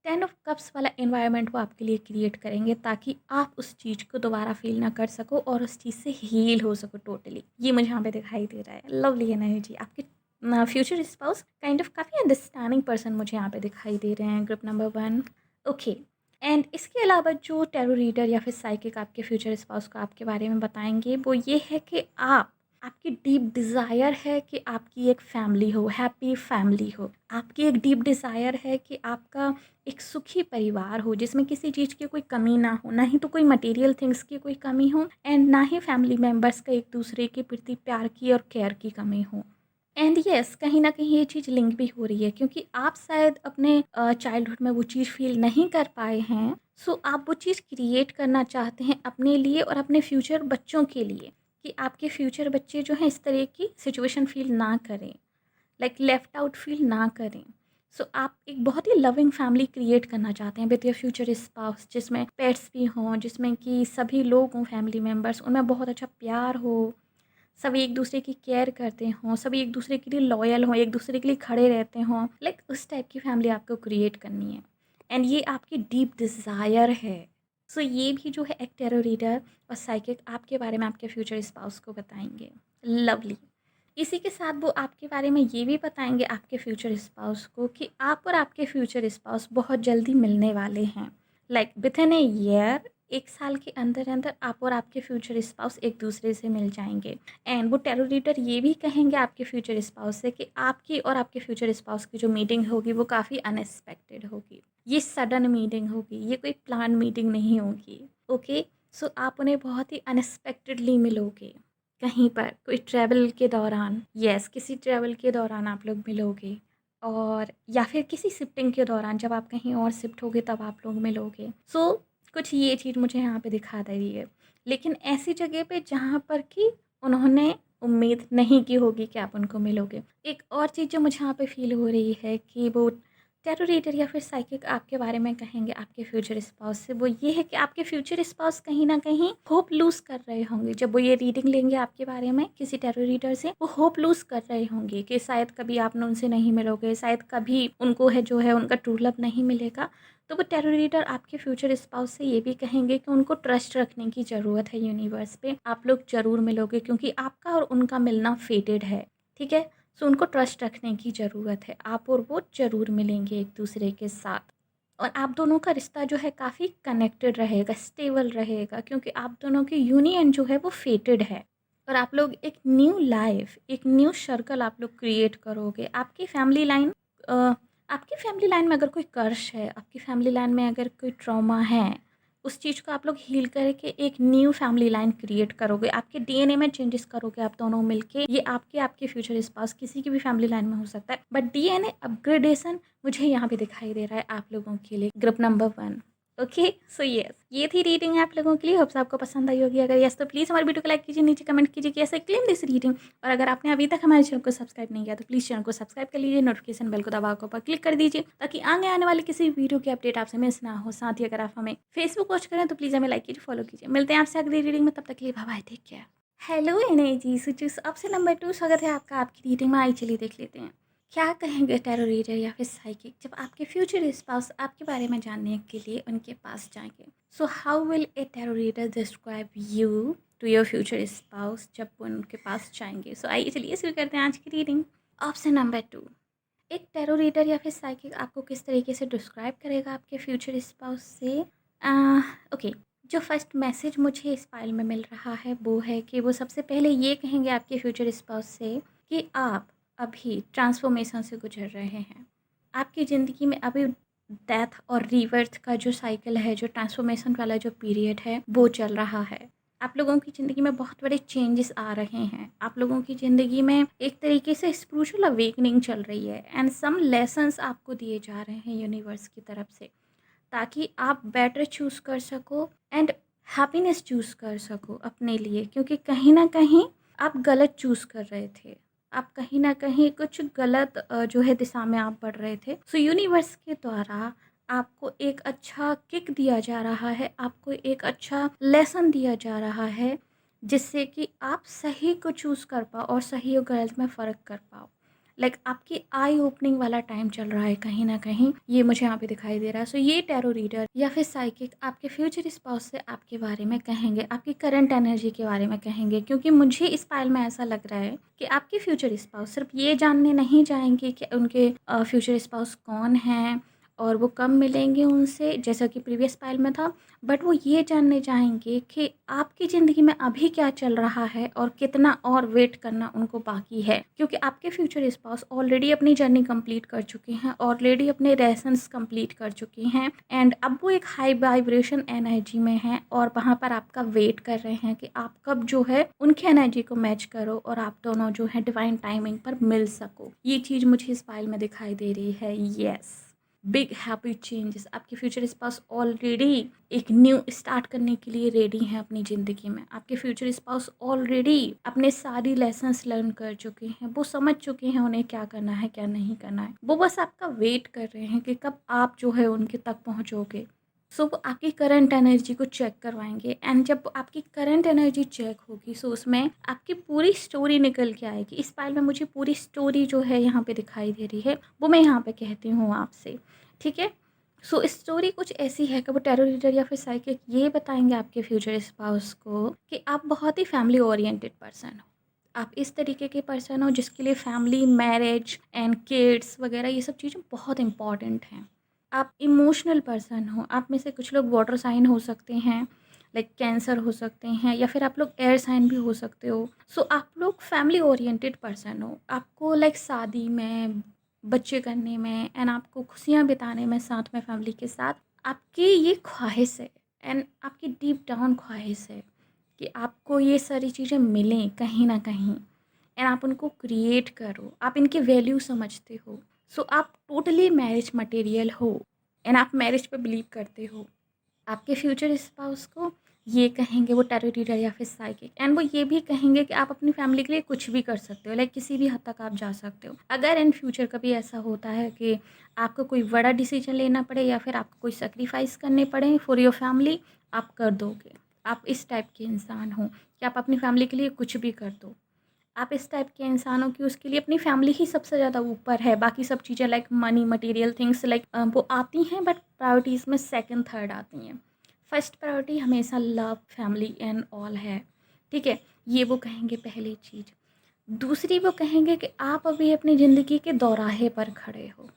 10 of Cups वाला इन्वायरमेंट वो आपके लिए क्रिएट करेंगे ताकि आप उस चीज़ को दोबारा फील ना कर सको और उस चीज़ से हील हो सको टोटली। ये मुझे यहाँ पे दिखाई दे रहा है। लवली एनर्जी आपके फ्यूचर स्पाउस काइंड ऑफ काफ़ी अंडरस्टैंडिंग पर्सन मुझे यहाँ पे दिखाई दे रहे हैं, ग्रुप नंबर 1। ओके, एंड इसके अलावा जो टैरो रीडर या फिर साइकिक आपके फ्यूचर स्पाउस को आपके बारे में बताएंगे वो ये है कि आपकी डीप डिज़ायर है कि आपकी एक फैमिली हो, हैप्पी फैमिली हो। आपकी एक डीप डिज़ायर है कि आपका एक सुखी परिवार हो जिसमें किसी चीज़ की कोई कमी ना हो, ना ही तो कोई मटेरियल थिंग्स की कोई कमी हो, एंड ना ही फैमिली मेम्बर्स का एक दूसरे के प्रति प्यार की और केयर की कमी हो। एंड येस, कहीं न कहीं ये चीज़ लिंक भी हो रही है क्योंकि आप शायद अपने चाइल्डहुड में वो चीज़ फ़ील नहीं कर पाए हैं। सो आप वो चीज़ क्रिएट करना चाहते हैं अपने लिए और अपने फ्यूचर बच्चों के लिए, कि आपके फ्यूचर बच्चे जो हैं इस तरह की सिचुएशन फ़ील ना करें, लेफ्ट आउट फ़ील ना करें। सो आप एक बहुत ही लविंग फैमिली क्रिएट करना चाहते हैं विद योर फ्यूचर स्पाउस, जिसमें पेट्स भी हों, जिसमें कि सभी लोग हों, फैमिली मेम्बर्स, उनमें बहुत अच्छा प्यार हो, सभी एक दूसरे की केयर करते हों, सभी एक दूसरे के लिए लॉयल हों, एक दूसरे के लिए खड़े रहते हों। उस टाइप की फैमिली आपको क्रिएट करनी है, एंड ये आपकी डीप डिज़ायर है। सो ये भी जो है एक टैरो रीडर और साइकिक आपके बारे में आपके फ्यूचर स्पाउस को बताएंगे। लवली। इसी के साथ वो आपके बारे में ये भी बताएंगे आपके फ्यूचर स्पाउस को कि आप और आपके फ्यूचर स्पाउस बहुत जल्दी मिलने वाले हैं। विथिन ए ईयर, 1 साल के अंदर अंदर आप और आपके फ्यूचर स्पाउस एक दूसरे से मिल जाएंगे। एंड वो टैरो रीडर ये भी कहेंगे आपके फ्यूचर स्पाउस से कि आपकी और आपके फ्यूचर स्पाउस की जो मीटिंग होगी वो काफ़ी अनएक्सपेक्टेड होगी। ये सडन मीटिंग होगी, ये कोई प्लान मीटिंग नहीं होगी। ओके, सो आप उन्हें बहुत ही अनएक्सपेक्टेडली मिलोगे, कहीं पर कोई ट्रैवल के दौरान। यस, किसी ट्रैवल के दौरान आप लोग मिलोगे, और या फिर किसी शिफ्टिंग के दौरान जब आप कहीं और शिफ्ट होगे तब आप लोग मिलोगे। सो कुछ ये चीज़ मुझे यहाँ पे दिखा दे रही है, लेकिन ऐसी जगह पे जहाँ पर कि उन्होंने उम्मीद नहीं की होगी कि आप उनको मिलोगे। एक और चीज़ जो मुझे यहाँ पे फ़ील हो रही है कि वो टैरो रीडर या फिर साइकिक आपके बारे में कहेंगे आपके फ्यूचर स्पाउस से, वो ये है कि आपके फ्यूचर स्पाउस कहीं ना कहीं होप लूज कर रहे होंगे। जब वो ये रीडिंग लेंगे आपके बारे में किसी टैरो रीडर से, वो होप लूज कर रहे होंगे कि शायद कभी आपने उनसे नहीं मिलोगे, शायद कभी उनको है जो है उनका ट्रू लव नहीं मिलेगा। तो वो टैरो रीडर आपके फ्यूचर स्पाउस से ये भी कहेंगे कि उनको ट्रस्ट रखने की ज़रूरत है यूनिवर्स पे, आप लोग ज़रूर मिलोगे क्योंकि आपका और उनका मिलना फेटेड है। ठीक है, सो उनको ट्रस्ट रखने की ज़रूरत है, आप और वो ज़रूर मिलेंगे एक दूसरे के साथ। और आप दोनों का रिश्ता जो है काफ़ी कनेक्टेड रहेगा, स्टेबल रहेगा, क्योंकि आप दोनों की यूनियन जो है वो फेटेड है। और आप लोग एक न्यू लाइफ, एक न्यू सर्कल आप लोग क्रिएट करोगे। आपकी फैमिली लाइन में अगर कोई कर्श है, आपकी फैमिली लाइन में अगर कोई ट्रॉमा है, उस चीज़ को आप लोग हील करके एक न्यू फैमिली लाइन क्रिएट करोगे। आपके डीएनए में चेंजेस करोगे आप दोनों मिलके। ये आपके फ्यूचर स्पाउस किसी की भी फैमिली लाइन में हो सकता है, बट डीएनए अपग्रेडेशन मुझे यहाँ पे दिखाई दे रहा है आप लोगों के लिए, ग्रुप नंबर 1। ओके, सो यस, ये थी रीडिंग आप लोगों के लिए। होप्स आपको पसंद आई होगी। अगर यस तो प्लीज़ हमारे वीडियो को लाइक कीजिए, नीचे कमेंट कीजिए कि ऐसे क्लेम दिस रीडिंग। और अगर आपने अभी तक हमारे चैनल को सब्सक्राइब नहीं किया तो प्लीज़ चैनल को सब्सक्राइब कर लीजिए, नोटिफिकेशन बेल को दबा कर ऊपर क्लिक कर दीजिए ताकि आगे आने वाले किसी वीडियो की अपडेट आपसे मिस ना हो। साथ ही अगर आप हमें फेसबुक वॉच करें तो प्लीज़ हमें लाइक कीजिए, फॉलो कीजिए। मिलते हैं आपसे अगली रीडिंग में, तब तक के लिए bye bye, take care. Hello energy switches, आपसे नंबर 2 स्वागत है आपका आपकी रीडिंग में। आई चलिए देख लेते हैं क्या कहेंगे टैरो रीडर या फिर साइकिक जब आपके फ्यूचर स्पाउस आपके बारे में जानने के लिए उनके पास जाएंगे। So how will a tarot reader describe you to your future spouse जब वो उनके पास जाएंगे। सो आइए चलिए शुरू करते हैं आज की रीडिंग। ऑप्शन नंबर 2, एक टैरो रीडर या फिर साइकिक आपको किस तरीके से डिस्क्राइब करेगा आपके फ्यूचर स्पाउस से। ओके, जो फर्स्ट मैसेज मुझे इस फाइल में मिल रहा है वो है कि वो सबसे पहले ये कहेंगे आपके फ्यूचर स्पाउस से कि आप अभी ट्रांसफॉर्मेशन से गुजर रहे हैं। आपकी ज़िंदगी में अभी डेथ और रीबर्थ का जो साइकिल है, जो ट्रांसफॉर्मेशन वाला जो पीरियड है वो चल रहा है। आप लोगों की ज़िंदगी में बहुत बड़े चेंजेस आ रहे हैं। आप लोगों की ज़िंदगी में एक तरीके से स्पिरिचुअल अवेकनिंग चल रही है एंड सम लेसन्स आपको दिए जा रहे हैं यूनिवर्स की तरफ से, ताकि आप बेटर चूज़ कर सको एंड हैप्पीनेस चूज़ कर सको अपने लिए, क्योंकि कहीं ना कहीं आप गलत चूज़ कर रहे थे। आप कहीं ना कहीं कुछ गलत जो है दिशा में आप बढ़ रहे थे। सो यूनिवर्स के द्वारा आपको एक अच्छा किक दिया जा रहा है, आपको एक अच्छा लेसन दिया जा रहा है, जिससे कि आप सही को चूज़ कर पाओ और सही और गलत में फ़र्क कर पाओ। लाइक आपकी आई ओपनिंग वाला टाइम चल रहा है कहीं ना कहीं, ये मुझे यहाँ पे दिखाई दे रहा है। सो ये टैरो रीडर या फिर साइकिक आपके फ्यूचर स्पाउस से आपके बारे में कहेंगे, आपकी करंट एनर्जी के बारे में कहेंगे, क्योंकि मुझे इस फाइल में ऐसा लग रहा है कि आपके फ्यूचर स्पाउस सिर्फ ये जानने नहीं जाएंगे कि उनके फ्यूचर स्पाउस कौन हैं और वो कब मिलेंगे उनसे, जैसा कि प्रीवियस फाइल में था, बट वो ये जानने चाहेंगे कि आपकी ज़िंदगी में अभी क्या चल रहा है और कितना और वेट करना उनको बाकी है। क्योंकि आपके फ्यूचर स्पाउस ऑलरेडी अपनी जर्नी कंप्लीट कर चुके हैं, ऑलरेडी अपने लेसन्स कंप्लीट कर चुके हैं एंड अब वो एक हाई वाइब्रेशन एनर्जी में हैं और वहाँ पर आपका वेट कर रहे हैं कि आप कब जो है उनकी एनर्जी को मैच करो और आप दोनों जो है डिवाइन टाइमिंग पर मिल सको। ये चीज़ मुझे इस फाइल में दिखाई दे रही है। Yes, big happy changes. आपके फ्यूचर स्पाउस ऑलरेडी एक न्यू स्टार्ट करने के लिए रेडी हैं अपनी ज़िंदगी में। आपके फ्यूचर स्पाउस ऑलरेडी अपने सारी लेसन्स लर्न कर चुके हैं, वो समझ चुके हैं उन्हें क्या करना है क्या नहीं करना है। वो बस आपका वेट कर रहे हैं कि कब आप जो है उनके तक पहुँचोगे। सो वो आपकी करंट एनर्जी को चेक करवाएंगे एंड जब आपकी करंट एनर्जी चेक होगी सो उसमें आपकी पूरी स्टोरी निकल के आएगी। इस फाइल में मुझे पूरी स्टोरी जो है यहाँ पे दिखाई दे रही है, वो मैं यहाँ पे कहती हूँ आपसे। ठीक है, सो स्टोरी कुछ ऐसी है कि वो टैरो रीडर या फिर साइकिक ये बताएंगे आपके फ्यूचर स्पाउस को कि आप बहुत ही फैमिली ओरिएंटेड पर्सन हो। आप इस तरीके के पर्सन हो जिसके लिए फैमिली, मैरिज एंड किड्स वगैरह ये सब चीज़ें बहुत इंपॉर्टेंट हैं। आप इमोशनल पर्सन हो। आप में से कुछ लोग वाटर साइन हो सकते हैं, लाइक कैंसर हो सकते हैं, या फिर आप लोग एयर साइन भी हो सकते हो। सो आप लोग फैमिली ओरिएंटेड पर्सन हो। आपको लाइक शादी में, बच्चे करने में एंड आपको खुशियाँ बिताने में साथ में फैमिली के साथ आपकी ये ख्वाहिश है एंड आपकी डीप डाउन ख्वाहिश है कि आपको ये सारी चीज़ें मिलें कहीं ना कहीं एंड आप उनको क्रिएट करो। आप इनकी वैल्यू समझते हो। सो आप टोटली मैरिज मटेरियल हो एंड आप मैरिज पे बिलीव करते हो। आपके फ्यूचर स्पाउस को ये कहेंगे वो टेरर रीडर या फिर साइकिक, एंड वो ये भी कहेंगे कि आप अपनी फैमिली के लिए कुछ भी कर सकते हो, लाइक किसी भी हद तक आप जा सकते हो। अगर इन फ्यूचर कभी ऐसा होता है कि आपको कोई बड़ा डिसीजन लेना पड़े या फिर आपको कोई सेक्रीफाइस करने पड़े फॉर योर फैमिली, आप कर दोगे। आप इस टाइप के इंसान हो कि आप अपनी फैमिली के लिए कुछ भी कर दो। आप इस टाइप के इंसान हो कि उसके लिए अपनी फैमिली ही सबसे ज़्यादा ऊपर है, बाकी सब चीज़ें like money material things like वो आती हैं, बट प्रायोरिटीज़ में सेकंड थर्ड आती हैं। फर्स्ट प्रायोरिटी हमेशा लव फैमिली एंड ऑल है, ठीक है। ये वो कहेंगे पहली चीज़। दूसरी वो कहेंगे कि आप अभी अपनी ज़िंदगी के दौराहे पर खड़े हो।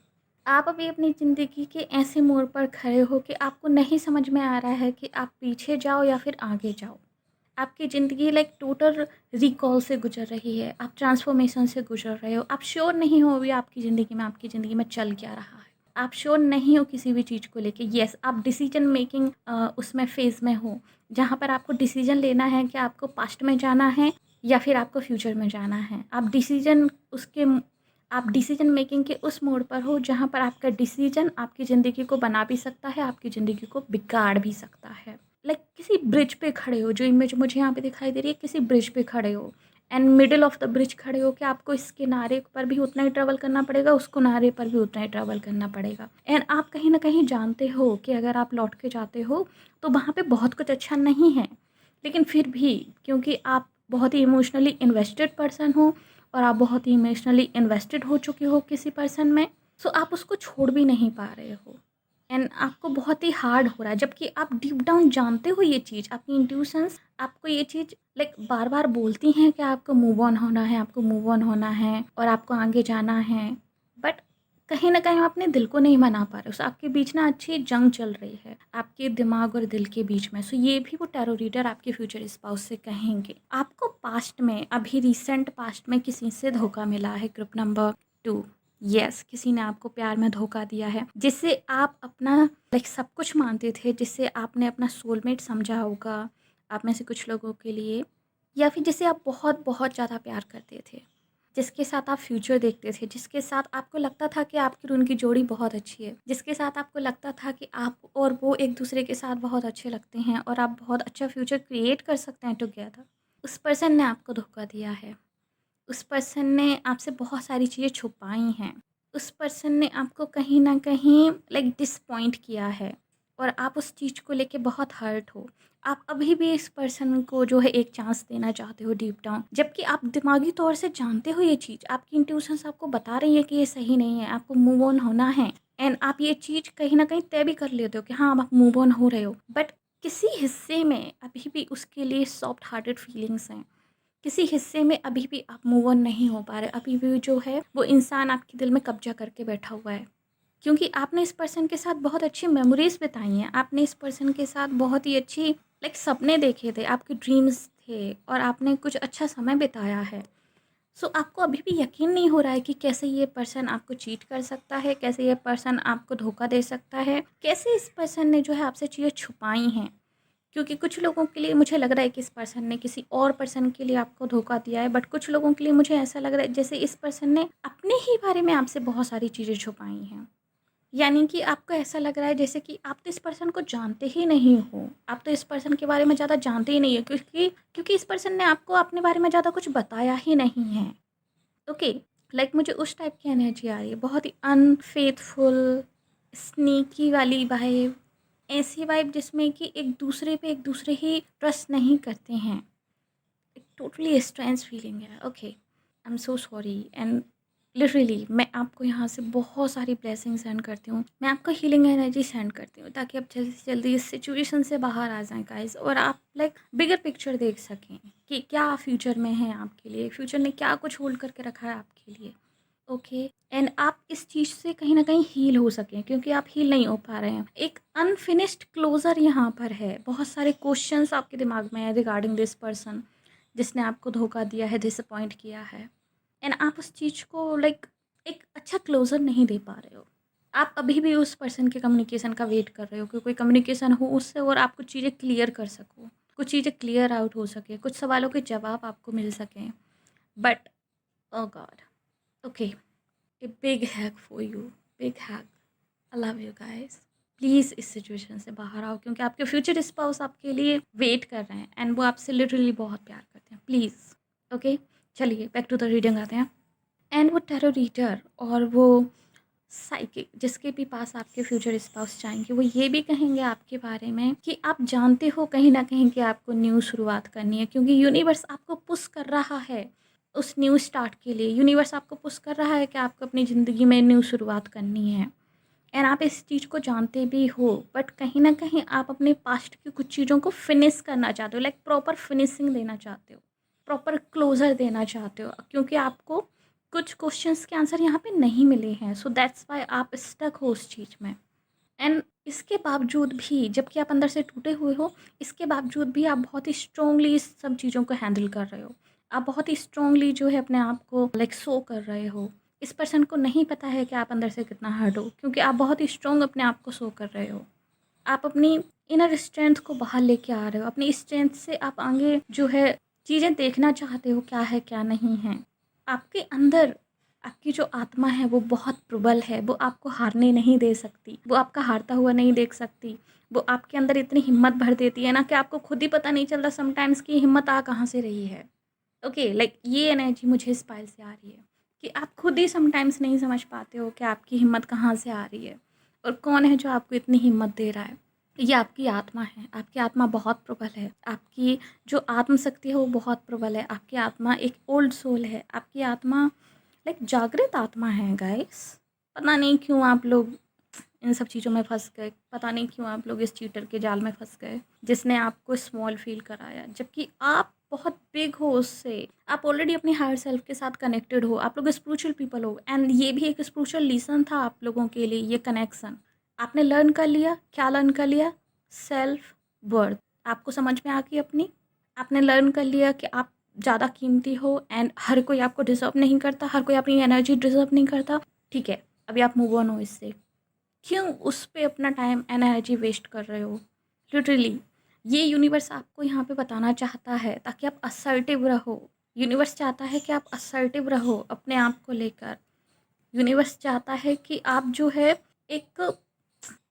आप अभी अपनी ज़िंदगी के ऐसे मोड़ पर खड़े हो कि आपको नहीं समझ में आ रहा है कि आप पीछे जाओ या फिर आगे जाओ। आपकी ज़िंदगी लाइक टोटल रिकॉल से गुजर रही है, आप ट्रांसफॉर्मेशन से गुजर रहे हो, आप श्योर नहीं हो अभी आपकी ज़िंदगी में चल क्या रहा है। आप श्योर नहीं हो किसी भी चीज़ को लेके। येस, आप डिसीजन मेकिंग उसमें फ़ेज़ में हो, जहाँ पर आपको डिसीजन लेना है कि आपको पास्ट में जाना है या फिर आपको फ्यूचर में जाना है। आप डिसीजन मेकिंग के उस मोड़ पर हो जहाँ पर आपका डिसीजन आपकी ज़िंदगी को बना भी सकता है, आपकी ज़िंदगी को बिगाड़ भी सकता है। लाइक किसी ब्रिज पे खड़े हो, जो इमेज मुझे यहाँ पे दिखाई दे रही है, किसी ब्रिज पे खड़े हो and middle of the bridge खड़े हो कि आपको इस किनारे पर भी उतना ही ट्रैवल करना पड़ेगा, उस किनारे पर भी उतना ही ट्रैवल करना पड़ेगा। एंड आप कहीं ना कहीं जानते हो कि अगर आप लौट के जाते हो तो वहाँ पे बहुत कुछ अच्छा नहीं है, लेकिन फिर भी क्योंकि आप बहुत ही इमोशनली इन्वेस्टेड पर्सन हो और आप बहुत ही इमोशनली इन्वेस्टेड हो चुके हो किसी पर्सन में, सो आप उसको छोड़ भी नहीं पा रहे हो एंड आपको बहुत ही हार्ड हो रहा है, जबकि आप डीप डाउन जानते हो ये चीज़, आपकी इंट्यूशंस आपको ये चीज़ लाइक बार बार बोलती हैं कि आपको मूव ऑन होना है, आपको मूव ऑन होना है और आपको आगे जाना है, बट कहीं ना कहीं आप अपने दिल को नहीं मना पा रहे हो। सो आपके बीच ना अच्छी जंग चल रही है आपके दिमाग और दिल के बीच में। सो ये भी वो टैरो रीडर आपके फ्यूचर स्पाउस से कहेंगे। आपको पास्ट में, अभी रिसेंट पास्ट में किसी से धोखा मिला है, ग्रुप नंबर 2। यस, किसी ने आपको प्यार में धोखा दिया है, जिससे आप अपना लाइक सब कुछ मानते थे, जिससे आपने अपना सोलमेट समझा होगा आप में से कुछ लोगों के लिए, या फिर जिसे आप बहुत बहुत ज़्यादा प्यार करते थे, जिसके साथ आप फ्यूचर देखते थे, जिसके साथ आपको लगता था कि आपकी और उनकी जोड़ी बहुत अच्छी है, जिसके साथ आपको लगता था कि आप और वो एक दूसरे के साथ बहुत अच्छे लगते हैं और आप बहुत अच्छा फ्यूचर क्रिएट कर सकते हैं टुगेदर। उस पर्सन ने आपको धोखा दिया है। उस पर्सन ने आपसे बहुत सारी चीज़ें छुपाई हैं। उस पर्सन ने आपको कहीं न कहीं लाइक डिसपॉइंट किया है और आप उस चीज़ को लेके बहुत हर्ट हो। आप अभी भी इस पर्सन को जो है एक चांस देना चाहते हो डीप डाउन, जबकि आप दिमागी तौर से जानते हो ये चीज़, आपकी इंट्यूशंस आपको बता रही है कि ये सही नहीं है, आपको मूव ऑन होना है एंड आप ये चीज़ कहीं न कहीं तय भी कर लेते हो कि हाँ, अब आप मूव ऑन हो रहे हो। बट किसी हिस्से में अभी भी उसके लिए सॉफ्ट हार्टेड फीलिंग्स हैं। किसी हिस्से में अभी भी आप मूव ऑन नहीं हो पा रहे, अभी भी जो है वो इंसान आपके दिल में कब्जा करके बैठा हुआ है, क्योंकि आपने इस पर्सन के साथ बहुत अच्छी मेमोरीज बिताई हैं, आपने इस पर्सन के साथ बहुत ही अच्छी लाइक सपने देखे थे, आपके ड्रीम्स थे और आपने कुछ अच्छा समय बिताया है। सो आपको अभी भी यकीन नहीं हो रहा है कि कैसे ये पर्सन आपको चीट कर सकता है, कैसे ये पर्सन आपको धोखा दे सकता है, कैसे इस पर्सन ने जो है आपसे चीज़ें छुपाई हैं। क्योंकि कुछ लोगों के लिए मुझे लग रहा है कि इस पर्सन ने किसी और पर्सन के लिए आपको धोखा दिया है, बट कुछ लोगों के लिए मुझे ऐसा लग रहा है जैसे इस पर्सन ने अपने ही बारे में आपसे बहुत सारी चीज़ें छुपाई हैं। यानी कि आपको ऐसा लग रहा है जैसे कि आप तो इस पर्सन को जानते ही नहीं हो, आप तो इस पर्सन के बारे में ज़्यादा जानते ही नहीं हो, क्योंकि क्योंकि इस पर्सन ने आपको अपने बारे में ज़्यादा कुछ बताया ही नहीं है। ओके, लाइक मुझे उस टाइप की एनर्जी आ रही है, बहुत ही अनफेथफुल, स्नीकी वाली वाइब, ऐसी वाइब जिसमें कि एक दूसरे ही ट्रस्ट नहीं करते हैं। एक टोटली स्ट्रेंज फीलिंग है। Okay, I am so sorry and literally मैं आपको यहाँ से बहुत सारी ब्लेसिंग सेंड करती हूँ, मैं आपको हीलिंग एनर्जी सेंड करती हूँ ताकि आप जल्दी से जल्दी इस सिचुएशन से बाहर आ जाएं गाइस, और आप लाइक बिगर पिक्चर देख सकें कि क्या फ्यूचर में है आपके लिए, फ्यूचर ने क्या कुछ होल्ड करके रखा है आपके लिए। ओके, एंड आप इस चीज़ से कहीं ना कहीं हील हो सकें, क्योंकि आप हील नहीं हो पा रहे हैं। एक अनफिनिश्ड क्लोजर यहाँ पर है, बहुत सारे क्वेश्चंस आपके दिमाग में है रिगार्डिंग दिस पर्सन जिसने आपको धोखा दिया है, डिसअपॉइंट किया है, एंड आप उस चीज़ को लाइक एक अच्छा क्लोजर नहीं दे पा रहे हो। आप अभी भी उस पर्सन के कम्युनिकेशन का वेट कर रहे हो कि कोई कम्युनिकेशन हो उससे और आप कुछ चीज़ें क्लियर कर सको, कुछ चीज़ें क्लियर आउट हो सके, कुछ सवालों के जवाब आपको मिल सकें, but oh god. Okay, a big hug for you. Big hug. I love you guys. Please इस सिचुएशन से बाहर आओ, क्योंकि आपके फ्यूचर स्पाउस आपके लिए वेट कर रहे हैं एंड वो आपसे लिटरली बहुत प्यार करते हैं। प्लीज़, ओके, चलिए बैक टू द रीडिंग आते हैं। एंड वो टैरो रीडर और वो साइकिक जिसके भी पास आपके फ्यूचर स्पाउस जाएंगे, वो ये भी कहेंगे आपके बारे में कि आप जानते हो कहीं ना कहीं कि आपको न्यू शुरुआत करनी है, क्योंकि यूनिवर्स आपको पुश कर रहा है उस न्यू स्टार्ट के लिए। यूनिवर्स आपको पुश कर रहा है कि आपको अपनी ज़िंदगी में न्यू शुरुआत करनी है एंड आप इस चीज़ को जानते भी हो, बट कहीं ना कहीं आप अपने पास्ट की कुछ चीज़ों को फिनिश करना चाहते हो, लाइक प्रॉपर फिनिशिंग देना चाहते हो, प्रॉपर क्लोजर देना चाहते हो, क्योंकि आपको कुछ क्वेश्चंस के आंसर यहाँ पे नहीं मिले हैं। सो दैट्स वाई आप स्टक हो उस चीज़ में। एंड इसके बावजूद भी, जबकि आप अंदर से टूटे हुए हो, इसके बावजूद भी आप बहुत ही स्ट्रोंगली इस सब चीज़ों को हैंडल कर रहे हो। आप बहुत ही स्ट्रोंगली जो है अपने आप को लाइक शो कर रहे हो। इस पर्सन को नहीं पता है कि आप अंदर से कितना हर्ट हो, क्योंकि आप बहुत ही स्ट्रोंग अपने आप को शो कर रहे हो। आप अपनी इनर स्ट्रेंथ को बाहर लेके आ रहे हो। अपनी स्ट्रेंथ से आप आगे जो है चीज़ें देखना चाहते हो, क्या है क्या नहीं है। आपके अंदर आपकी जो आत्मा है वो बहुत प्रबल है, वो आपको हारने नहीं दे सकती, वो आपका हारता हुआ नहीं देख सकती। वो आपके अंदर इतनी हिम्मत भर देती है ना कि आपको खुद ही पता नहीं चलता समटाइम्स कि हिम्मत आ कहाँ से रही है। ओके, लाइक ये एनर्जी मुझे इस पाइल से आ रही है कि आप खुद ही समटाइम्स नहीं समझ पाते हो कि आपकी हिम्मत कहाँ से आ रही है और कौन है जो आपको इतनी हिम्मत दे रहा है। ये आपकी आत्मा है। आपकी आत्मा बहुत प्रबल है। आपकी जो आत्मशक्ति है वो बहुत प्रबल है। आपकी आत्मा एक ओल्ड सोल है। आपकी आत्मा लाइक जागृत आत्मा है गाइस। पता नहीं क्यों आप लोग इन सब चीज़ों में फंस गए। पता नहीं क्यों आप लोग इस चीटर के जाल में फंस गए जिसने आपको स्मॉल फील कराया, जबकि आप बहुत बिग हो उससे। आप ऑलरेडी अपने हायर सेल्फ के साथ कनेक्टेड हो। आप लोग स्पिरिचुअल पीपल हो एंड ये भी एक स्पिरिचुअल लेसन था आप लोगों के लिए। ये कनेक्शन आपने लर्न कर लिया। क्या लर्न कर लिया? Self worth. आपको समझ में आ गई अपनी। आपने लर्न कर लिया कि आप ज़्यादा कीमती हो एंड हर कोई आपको डिजर्व नहीं करता, हर कोई अपनी एनर्जी डिजर्व नहीं करता। ठीक है, अभी आप मूव ऑन हो इससे। क्यों उस पे अपना टाइम एनर्जी वेस्ट कर रहे हो? लिटरली ये यूनिवर्स आपको यहाँ पे बताना चाहता है ताकि आप असर्टिव रहो। यूनिवर्स चाहता है कि आप असर्टिव रहो अपने आप को लेकर। यूनिवर्स चाहता है कि आप जो है एक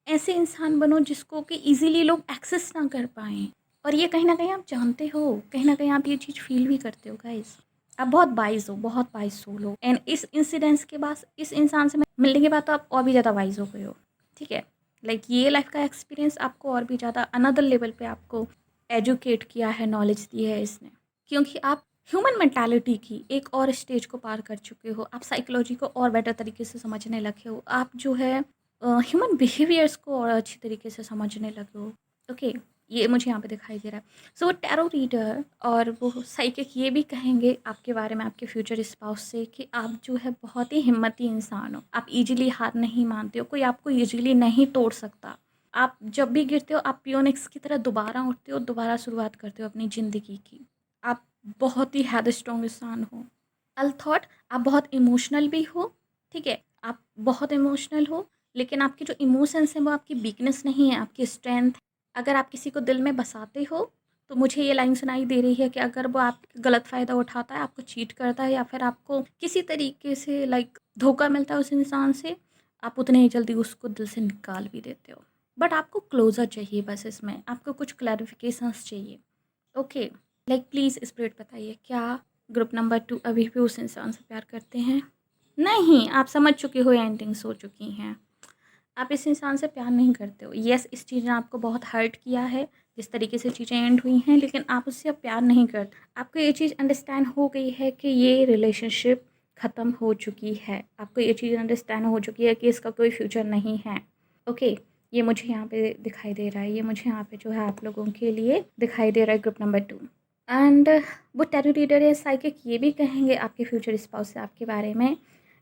ऐसे इंसान बनो जिसको कि इजीली लोग एक्सेस ना कर पाएँ। और ये कहीं न कहीं आप जानते हो, कहीं न कहीं आप ये चीज़ फ़ील भी करते हो गाइज़। आप बहुत वाइज़ हो, बहुत वाइज़ सोल हो एंड इस इंसिडेंस के बाद, इस इंसान से मिलने के बाद तो आप और भी ज़्यादा वाइज़ हो गए हो। ठीक है? लाइक ये लाइफ़ का एक्सपीरियंस आपको और भी ज़्यादा अनदर लेवल पे आपको एजुकेट किया है, नॉलेज दी है इसने। क्योंकि आप ह्यूमन मेंटालिटी की एक और स्टेज को पार कर चुके हो। आप साइकोलॉजी को और बेटर तरीके से समझने लगे हो। आप जो है ह्यूमन बिहेवियर्स को और अच्छी तरीके से समझने लगे हो। ओके, ये मुझे यहाँ पे दिखाई दे रहा है। सो वो टैरो रीडर और वो साइकिक ये भी कहेंगे आपके बारे में, आपके फ्यूचर स्पाउस से, कि आप जो है बहुत ही हिम्मती इंसान हो। आप इजीली हार नहीं मानते हो। कोई आपको इजीली नहीं तोड़ सकता। आप जब भी गिरते हो आप पियोनिक्स की तरह दोबारा उठते हो, दोबारा शुरुआत करते हो अपनी ज़िंदगी की। आप बहुत ही हेड स्ट्रॉन्ग इंसान हो। अल थॉट आप बहुत इमोशनल भी हो। ठीक है, आप बहुत इमोशनल हो, लेकिन आपके जो इमोशंस हैं वो आपकी वीकनेस नहीं है, आपकी स्ट्रेंथ। अगर आप किसी को दिल में बसाते हो तो मुझे ये लाइन सुनाई दे रही है कि अगर वो आप गलत फ़ायदा उठाता है, आपको चीट करता है या फिर आपको किसी तरीके से लाइक धोखा मिलता है उस इंसान से, आप उतने ही जल्दी उसको दिल से निकाल भी देते हो। बट आपको क्लोज़र चाहिए, बस इसमें आपको कुछ क्लैरिफिकेशंस चाहिए। ओके, लाइक प्लीज़ स्पिरिट बताइए, क्या ग्रुप नंबर 2 अभी भी उस इंसान से प्यार करते हैं? नहीं, आप समझ चुके हो, एंडिंग्स हो चुकी हैं। आप इस इंसान से प्यार नहीं करते हो। येस, इस चीज़ ने आपको बहुत हर्ट किया है, जिस तरीके से चीज़ें एंड हुई हैं, लेकिन आप उससे अब प्यार नहीं करते। आपको ये चीज़ अंडरस्टैंड हो गई है कि ये रिलेशनशिप ख़त्म हो चुकी है। आपको ये चीज़ अंडरस्टैंड हो चुकी है कि इसका कोई फ्यूचर नहीं है। ओके, ये मुझे यहाँ पे दिखाई दे रहा है। ये मुझे यहाँ पे जो है आप लोगों के लिए दिखाई दे रहा है ग्रुप नंबर 2। एंड वो टैरो रीडर या साइकिक ये भी कहेंगे आपके फ्यूचर स्पाउस से आपके बारे में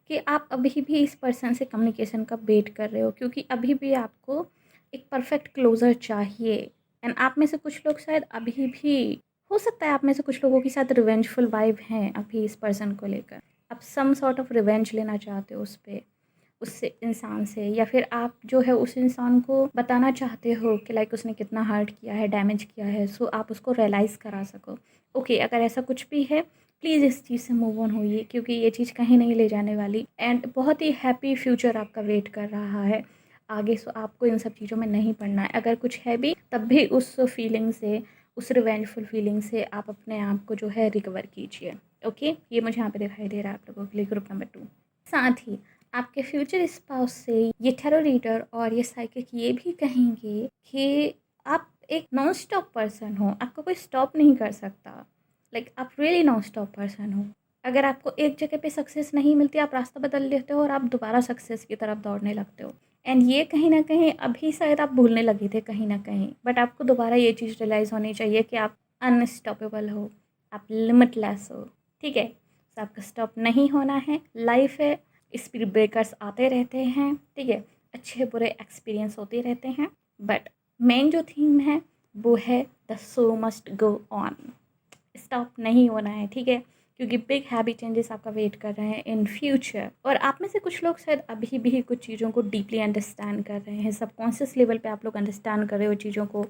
कि आप अभी भी इस पर्सन से कम्युनिकेशन का वेट कर रहे हो, क्योंकि अभी भी आपको एक परफेक्ट क्लोज़र चाहिए। एंड आप में से कुछ लोग शायद अभी भी, हो सकता है आप में से कुछ लोगों के साथ रिवेंजफुल वाइब हैं अभी इस पर्सन को लेकर। आप सम सॉर्ट ऑफ रिवेंज लेना चाहते हो उस पे, उससे इंसान से, या फिर आप जो है उस इंसान को बताना चाहते हो कि लाइक उसने कितना हर्ट किया है, डैमेज किया है, सो आप उसको रियलाइज़ करा सको। ओके, अगर ऐसा कुछ भी है प्लीज़ इस चीज़ से मूव ऑन होइए, क्योंकि ये चीज़ कहीं नहीं ले जाने वाली एंड बहुत ही हैप्पी फ्यूचर आपका वेट कर रहा है। आगे सो आपको इन सब चीज़ों में नहीं पड़ना है। अगर कुछ है भी तब भी उस फीलिंग से, उस रिवेंजफुल फीलिंग से आप अपने आप को जो है रिकवर कीजिए। ओके, ये मुझे यहाँ पे दिखाई दे रहा है आप लोगों के लिए ग्रुप नंबर 2। साथ ही आपके फ्यूचर स्पाउस से ये टैरो रीडर और ये साइकिक ये भी कहेंगे कि आप एक नॉन स्टॉप पर्सन हो, आपको कोई स्टॉप नहीं कर सकता। आप रियली नॉन स्टॉप पर्सन हो। अगर आपको एक जगह पे सक्सेस नहीं मिलती, आप रास्ता बदल लेते हो और आप दोबारा सक्सेस की तरफ दौड़ने लगते हो। एंड ये कहीं ना कहीं अभी शायद आप भूलने लगे थे कहीं ना कहीं, बट आपको दोबारा ये चीज़ रियलाइज़ होनी चाहिए कि आप अनस्टॉपेबल हो, आप लिमिटलेस हो। ठीक है, तो आपका स्टॉप नहीं होना है। लाइफ है, स्पीड ब्रेकर्स आते रहते हैं। ठीक है, अच्छे बुरे एक्सपीरियंस होते रहते हैं, बट मेन जो थीम है वो है the show must go on. Stop नहीं होना है। ठीक है, क्योंकि बिग हैबिट चेंजेस आपका वेट कर रहे हैं इन फ्यूचर। और आप में से कुछ लोग शायद अभी भी कुछ चीज़ों को डीपली अंडरस्टैंड कर रहे हैं, सबकॉन्शियस लेवल पे आप लोग अंडरस्टैंड कर रहे हो चीज़ों को,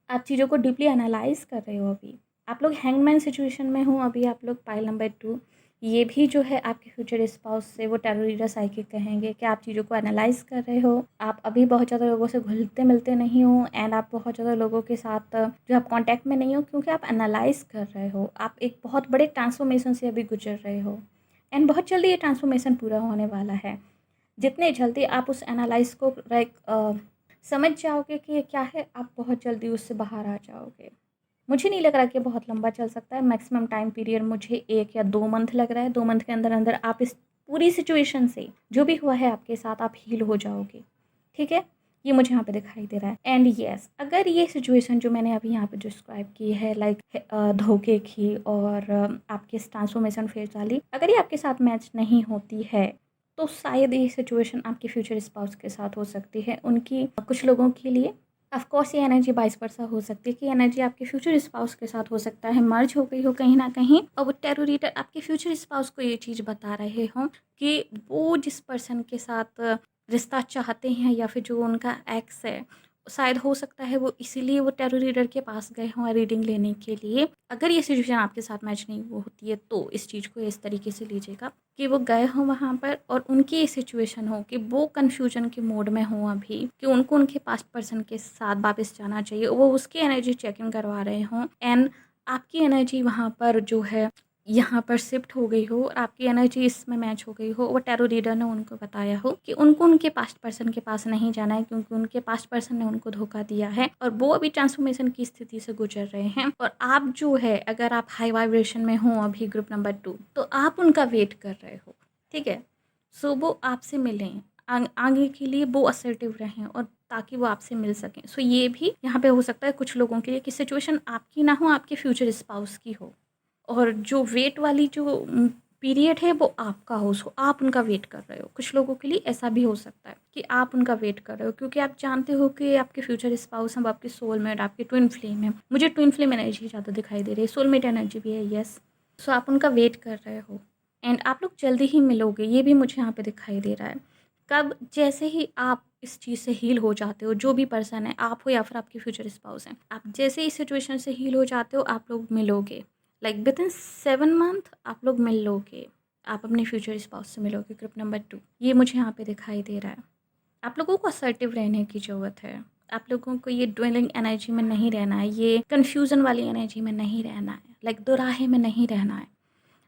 आप चीज़ों को डीपली एनालाइज कर रहे हो। अभी आप लोग हैंगमैन सिचुएशन में हो, अभी आप लोग पाइल नंबर 2। ये भी जो है आपके फ्यूचर स्पाउस से वो टैरो रीडर साइकिक कहेंगे कि आप चीज़ों को एनालाइज कर रहे हो। आप अभी बहुत ज़्यादा लोगों से घुलते मिलते नहीं हो, एंड आप बहुत ज़्यादा लोगों के साथ जो आप कांटेक्ट में नहीं हो, क्योंकि आप एनालाइज कर रहे हो। आप एक बहुत बड़े ट्रांसफॉर्मेशन से अभी गुजर रहे हो, एंड बहुत जल्दी ये ट्रांसफॉर्मेशन पूरा होने वाला है। जितने जल्दी आप उस एनालाइज को समझ जाओगे कि ये क्या है, आप बहुत जल्दी उससे बाहर आ जाओगे। मुझे नहीं लग रहा कि बहुत लंबा चल सकता है। मैक्सिमम टाइम पीरियड मुझे 1 या 2 मंथ लग रहा है। 2 मंथ के अंदर अंदर आप इस पूरी सिचुएशन से, जो भी हुआ है आपके साथ, आप हील हो जाओगे। ठीक है, ये मुझे यहाँ पे दिखाई दे रहा है। एंड येस, अगर ये सिचुएशन जो मैंने अभी यहाँ पे डिस्क्राइब की है, धोखे की और आपके ट्रांसफॉर्मेशन फेज वाली, अगर ये आपके साथ मैच नहीं होती है तो शायद ये सिचुएशन आपके फ्यूचर स्पाउस के साथ हो सकती है। उनकी कुछ लोगों के लिए ऑफ कोर्स ये एनर्जी 22% हो सकती है कि एनर्जी आपके फ्यूचर स्पाउस के साथ हो सकता है मर्ज हो गई हो कहीं ना कहीं, और वो टैरो रीडर आपके फ्यूचर स्पाउस को ये चीज़ बता रहे हों कि वो जिस पर्सन के साथ रिश्ता चाहते हैं या फिर जो उनका एक्स है, शायद हो सकता है वो इसीलिए वो टैरो रीडर के पास गए हों रीडिंग लेने के लिए। अगर ये सिचुएशन आपके साथ मैच नहीं वो होती है तो इस चीज़ को इस तरीके से लीजिएगा कि वो गए हों वहाँ पर और उनकी ये सिचुएशन हो कि वो कन्फ्यूजन के मोड में हों अभी, कि उनको उनके पास्ट पर्सन के साथ वापस जाना चाहिए, वो उसकी एनर्जी चेक इन करवा रहे हों, एंड आपकी एनर्जी वहाँ पर जो है यहाँ पर शिफ्ट हो गई हो और आपकी एनर्जी इसमें मैच हो गई हो। वो टैरो रीडर ने उनको बताया हो कि उनको उनके पास्ट पर्सन के पास नहीं जाना है, क्योंकि उनके पास्ट पर्सन ने उनको धोखा दिया है और वो अभी ट्रांसफॉर्मेशन की स्थिति से गुजर रहे हैं। और आप जो है, अगर आप हाई वाइब्रेशन में हो अभी ग्रुप नंबर 2, तो आप उनका वेट कर रहे हो। ठीक है, सो वो आपसे मिलें, आगे के लिए वो असर्टिव रहें और ताकि वो आपसे मिल सकें। सो ये भी यहाँ पे हो सकता है कुछ लोगों के लिए कि सिचुएशन आपकी ना हो, आपके फ्यूचर स्पाउस की हो, और जो वेट वाली जो पीरियड है वो आपका हो, सो आप उनका वेट कर रहे हो। कुछ लोगों के लिए ऐसा भी हो सकता है कि आप उनका वेट कर रहे हो, क्योंकि आप जानते हो कि आपके फ्यूचर स्पाउस हैं, आपके सोलमेट, आपके ट्विन फ्लेम है। मुझे ट्विन फ्लेम एनर्जी ज़्यादा दिखाई दे रही है, सोलमेट एनर्जी भी है, यस। सो आप उनका वेट कर रहे हो एंड आप लोग जल्दी ही मिलोगे, ये भी मुझे यहाँ पे दिखाई दे रहा है। कब? जैसे ही आप इस चीज़ से हील हो जाते हो, जो भी पर्सन है, आप हो या फिर आपके फ्यूचर स्पाउस हैं, आप जैसे इस सिचुएशन से हील हो जाते हो, आप लोग मिलोगे। विद इन 7 मंथ आप लोग मिल लोगे, आप अपने फ्यूचर स्पाउस से मिलोगे ग्रुप नंबर 2। ये मुझे यहाँ पे दिखाई दे रहा है। आप लोगों को असर्टिव रहने की ज़रूरत है। आप लोगों को ये ड्वेलिंग एनर्जी में नहीं रहना है, ये कन्फ्यूज़न वाली एनर्जी में नहीं रहना है, दोराहे में नहीं रहना है।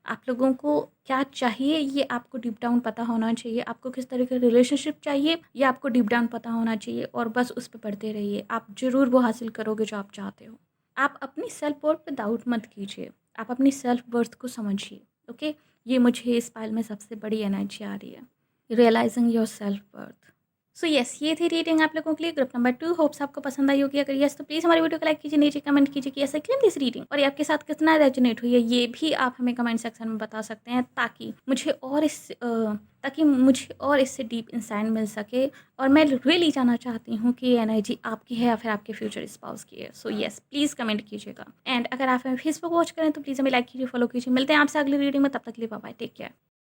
आप लोगों को क्या चाहिए ये आपको डीप डाउन पता होना चाहिए। आपको किस तरह का रिलेशनशिप चाहिए ये आपको डीप डाउन पता होना चाहिए, और बस उस पर पढ़ते रहिए। आप ज़रूर वो हासिल करोगे जो आप चाहते हो। आप अपनी सेल्फ वर्थ पे डाउट मत कीजिए, आप अपनी सेल्फ वर्थ को समझिए। ओके, ये मुझे इस फाइल में सबसे बड़ी एनर्जी आ रही है, realising your self worth. So yes, ये थी रीडिंग आप लोगों के लिए ग्रुप नंबर 2। होप्स आपको पसंद आई होगी। अगर यस तो प्लीज़ हमारी वीडियो को लाइक कीजिए, नीचे कमेंट कीजिए कि ऐसा क्यों दिस रीडिंग, और ये आपके साथ कितना रेजोनेट हुई है ये भी आप हमें कमेंट सेक्शन में बता सकते हैं, ताकि मुझे और इससे डीप इंसाइट मिल सके, और मैं रियली जानना चाहती हूँ कि ये एनर्जी आपकी है या फिर आपके फ्यूचर स्पाउस की है। सो यस, प्लीज़ कमेंट कीजिएगा। एंड अगर आप हमें फेसबुक वॉच करें तो प्लीज़ हमें लाइक कीजिए, फॉलो कीजिए। मिलते हैं आपसे अगली रीडिंग में, तब तक के लिए बाय बाय, टेक केयर।